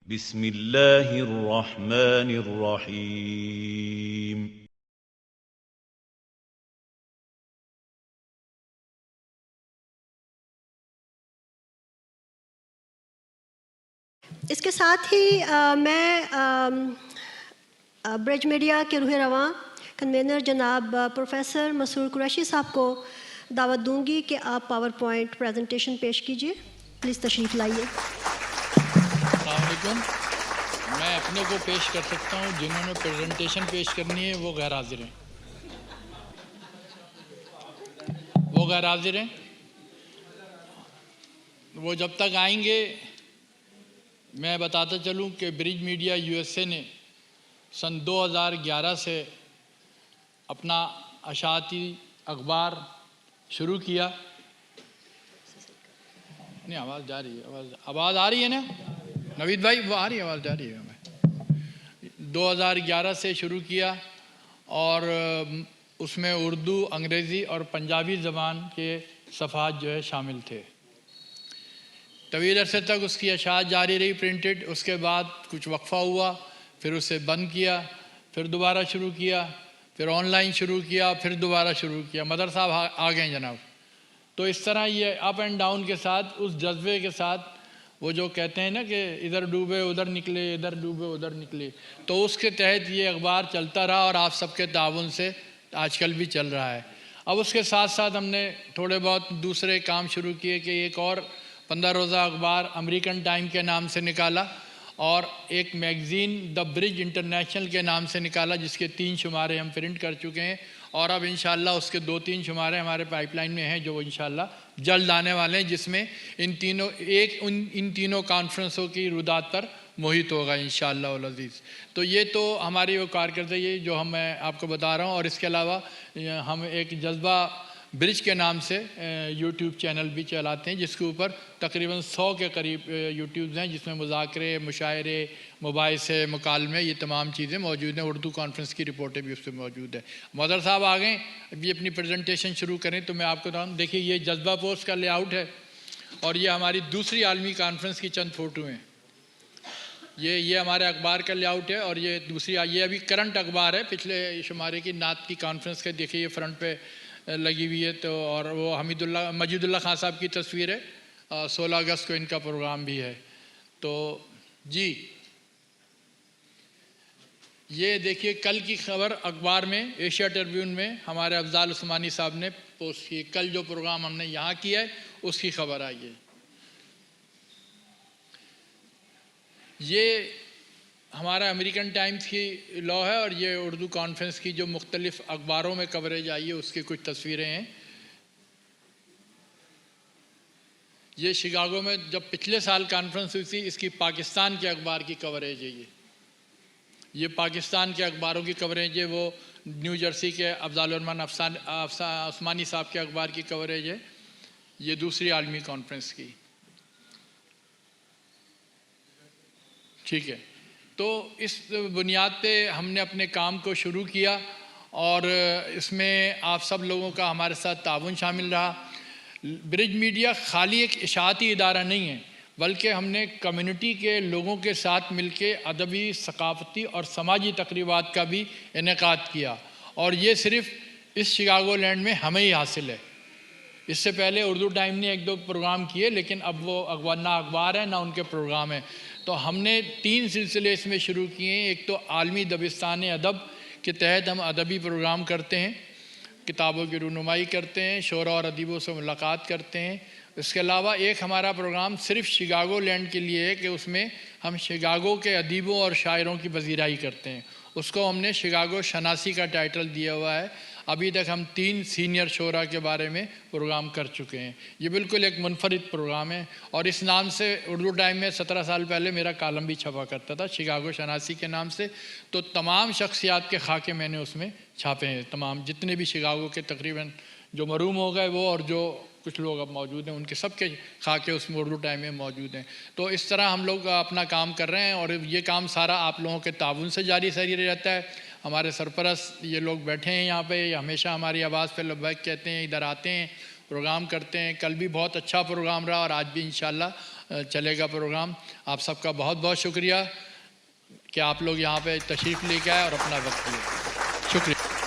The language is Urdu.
بسم اللہ الرحمن الرحیم۔ اس کے ساتھ ہی میں برج میڈیا کے روح رواں کنوینر جناب پروفیسر مسرور قریشی صاحب کو دعوت دوں گی کہ آپ پاور پوائنٹ پریزنٹیشن پیش کیجیے۔ پلیز تشریف لائیے۔ السلام علیکم۔ میں اپنے کو پیش کر سکتا ہوں، جنہوں نے پریزنٹیشن پیش کرنی ہے وہ غیر حاضر ہیں۔ وہ جب تک آئیں گے میں بتاتا چلوں کہ برج میڈیا یو ایس اے نے سن 2011 سے اپنا اشاعتی اخبار شروع کیا۔ نہیں، آواز جا رہی ہے، آواز آ رہی ہے نا نوید بھائی؟ وہ آ رہی ہے، آواز جا رہی ہے۔ ہمیں 2011 سے شروع کیا اور اس میں اردو، انگریزی اور پنجابی زبان کے صفحات جو ہے شامل تھے۔ طویل عرصے تک اس کی اشاعت جاری رہی پرنٹڈ۔ اس کے بعد کچھ وقفہ ہوا، پھر اسے بند کیا، پھر دوبارہ شروع کیا، پھر آن لائن شروع کیا، پھر دوبارہ شروع کیا۔ مدر صاحب آ گئے جناب۔ تو اس طرح یہ اپ اینڈ ڈاؤن کے ساتھ، اس جذبے کے ساتھ، وہ جو کہتے ہیں نا کہ ادھر ڈوبے ادھر نکلے، ادھر ڈوبے ادھر نکلے، تو اس کے تحت یہ اخبار چلتا رہا اور آپ سب کے تعاون سے آج کل بھی چل رہا ہے۔ اب اس کے ساتھ ساتھ ہم نے تھوڑے بہت دوسرے کام شروع کیے کہ ایک اور 15 روزہ اخبار امریکن ٹائم کے نام سے نکالا اور ایک میگزین دا برج انٹرنیشنل کے نام سے نکالا، جس کے 3 شمارے ہم پرنٹ کر چکے ہیں، اور اب انشاءاللہ اس کے 2-3 شمارے ہمارے پائپ لائن میں ہیں جو انشاءاللہ جلد آنے والے ہیں، جس میں ان تینوں کانفرنسوں کی رودات پر محیط ہوگا انشاءاللہ العزیز۔ تو یہ تو ہماری وہ کارکردگی جو میں آپ کو بتا رہا ہوں، اور اس کے علاوہ ہم ایک جذبہ برج کے نام سے یوٹیوب چینل بھی چلاتے ہیں، جس کے اوپر تقریباً 100 کے قریب یوٹیوبز ہیں، جس میں مذاکرے، مشاعرے، مباحثے، مکالمے، یہ تمام چیزیں موجود ہیں۔ اردو کانفرنس کی رپورٹیں بھی اس پہ موجود ہیں۔ مدر صاحب آ گئے، ابھی اپنی پریزنٹیشن شروع کریں تو میں آپ کو بتاؤں، دیکھیے یہ جذبہ پوسٹ کا لے آؤٹ ہے، اور یہ ہماری دوسری عالمی کانفرنس کی چند فوٹو ہیں۔ یہ ہمارے اخبار کا لے آؤٹ ہے، اور یہ دوسری، یہ ابھی کرنٹ اخبار ہے پچھلے شمارے کی نعت کی کانفرنس کا۔ دیکھیے یہ فرنٹ پہ لگی ہوئی ہے، تو اور وہ مجید اللہ خان صاحب کی تصویر ہے۔ 16 اگست کو ان کا پروگرام بھی ہے۔ تو جی یہ دیکھیے کل کی خبر اخبار میں، ایشیا ٹربیون میں ہمارے افضال عثمانی صاحب نے پوسٹ کی۔ کل جو پروگرام ہم نے یہاں کیا ہے اس کی خبر آئی ہے۔ یہ ہمارا امریکن ٹائمز کی لا ہے، اور یہ اردو کانفرنس کی جو مختلف اخباروں میں کوریج آئی ہے اس کی کچھ تصویریں ہیں۔ یہ شکاگو میں جب پچھلے سال کانفرنس ہوئی تھی، اس کی پاکستان کے اخبار کی کوریج ہے۔ یہ پاکستان کے اخباروں کی کوریج ہے۔ وہ نیو جرسی کے افضال الرحمن عثمانی صاحب کے اخبار کی کوریج ہے۔ یہ دوسری عالمی کانفرنس کی، ٹھیک ہے۔ تو اس بنیاد پہ ہم نے اپنے کام کو شروع کیا، اور اس میں آپ سب لوگوں کا ہمارے ساتھ تعاون شامل رہا۔ برج میڈیا خالی ایک اشاعتی ادارہ نہیں ہے، بلکہ ہم نے کمیونٹی کے لوگوں کے ساتھ مل کے ادبی، ثقافتی اور سماجی تقریبات کا بھی انعقاد کیا، اور یہ صرف اس شکاگو لینڈ میں ہمیں ہی حاصل ہے۔ اس سے پہلے اردو ٹائم نے 1-2 پروگرام کیے، لیکن اب وہ نہ اخبار ہیں نہ ان کے پروگرام ہیں۔ تو ہم نے 3 سلسلے اس میں شروع کیے ہیں۔ ایک تو عالمی دبستان ادب کے تحت ہم ادبی پروگرام کرتے ہیں، کتابوں کی رونمائی کرتے ہیں، شعراء اور ادیبوں سے ملاقات کرتے ہیں۔ اس کے علاوہ ایک ہمارا پروگرام صرف شکاگو لینڈ کے لیے ہے کہ اس میں ہم شکاگو کے ادیبوں اور شاعروں کی پذیرائی کرتے ہیں۔ اس کو ہم نے شکاگو شناسی کا ٹائٹل دیا ہوا ہے۔ ابھی تک ہم 3 سینئر شعراء کے بارے میں پروگرام کر چکے ہیں۔ یہ بالکل ایک منفرد پروگرام ہے، اور اس نام سے اردو ٹائم میں 17 سال پہلے میرا کالم بھی چھپا کرتا تھا، شکاگو شناسی کے نام سے۔ تو تمام شخصیات کے خاکے میں نے اس میں چھاپے ہیں، تمام جتنے بھی شکاگو کے تقریباً جو مرحوم ہو گئے وہ، اور جو کچھ لوگ اب موجود ہیں، ان کے سب کے خاکے اس میں اردو ٹائم میں موجود ہیں۔ تو اس طرح ہم لوگ اپنا کام کر رہے ہیں، اور یہ کام سارا آپ لوگوں کے تعاون سے جاری رہتا ہے۔ ہمارے سرپرست یہ لوگ بیٹھے ہیں یہاں پہ، یہ ہمیشہ ہماری آواز پہ لبیک کہتے ہیں، ادھر آتے ہیں، پروگرام کرتے ہیں۔ کل بھی بہت اچھا پروگرام رہا، اور آج بھی انشاءاللہ چلے گا پروگرام. آپ سب کا بہت بہت شکریہ کہ آپ لوگ یہاں پہ تشریف لے کے آئے اور اپنا وقت دیا. شکریہ.